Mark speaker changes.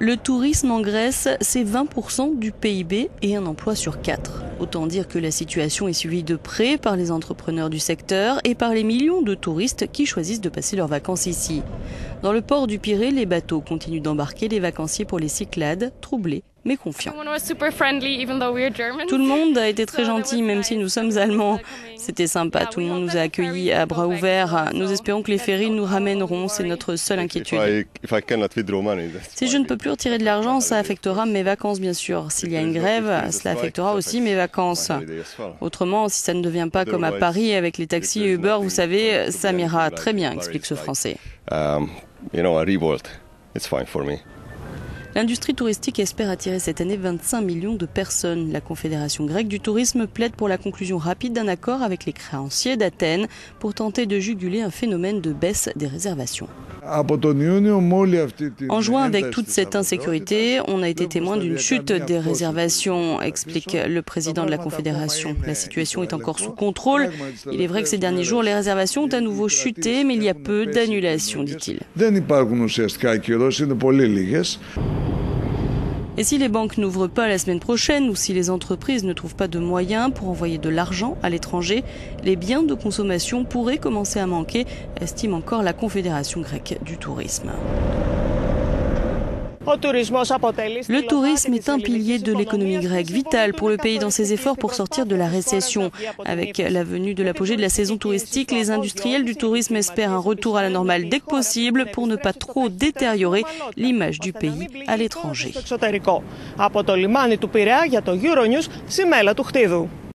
Speaker 1: Le tourisme en Grèce, c'est 20% du PIB et un emploi sur 4. Autant dire que la situation est suivie de près par les entrepreneurs du secteur et par les millions de touristes qui choisissent de passer leurs vacances ici. Dans le port du Pirée, les bateaux continuent d'embarquer les vacanciers pour les Cyclades, troublés mais confiants. Tout le monde a été très gentil, même si nous sommes allemands. C'était sympa, tout le monde nous a accueillis à bras ouverts. Nous espérons que les ferries nous ramèneront, c'est notre seule inquiétude. Si je ne peux plus retirer de l'argent, ça affectera mes vacances bien sûr. S'il y a une grève, cela affectera aussi mes vacances. Autrement, si ça ne devient pas comme à Paris avec les taxis et Uber, vous savez, ça m'ira très bien, explique ce Français. L'industrie touristique espère attirer cette année 25 millions de personnes. La Confédération grecque du tourisme plaide pour la conclusion rapide d'un accord avec les créanciers d'Athènes pour tenter de juguler un phénomène de baisse des réservations. En juin, avec toute cette insécurité, on a été témoin d'une chute des réservations, explique le président de la Confédération. La situation est encore sous contrôle. Il est vrai que ces derniers jours, les réservations ont à nouveau chuté, mais il y a peu d'annulations, dit-il. Et si les banques n'ouvrent pas la semaine prochaine ou si les entreprises ne trouvent pas de moyens pour envoyer de l'argent à l'étranger, les biens de consommation pourraient commencer à manquer, estime encore la Confédération grecque du tourisme. Le tourisme est un pilier de l'économie grecque, vital pour le pays dans ses efforts pour sortir de la récession. Avec la venue de l'apogée de la saison touristique, les industriels du tourisme espèrent un retour à la normale dès que possible pour ne pas trop détériorer l'image du pays à l'étranger.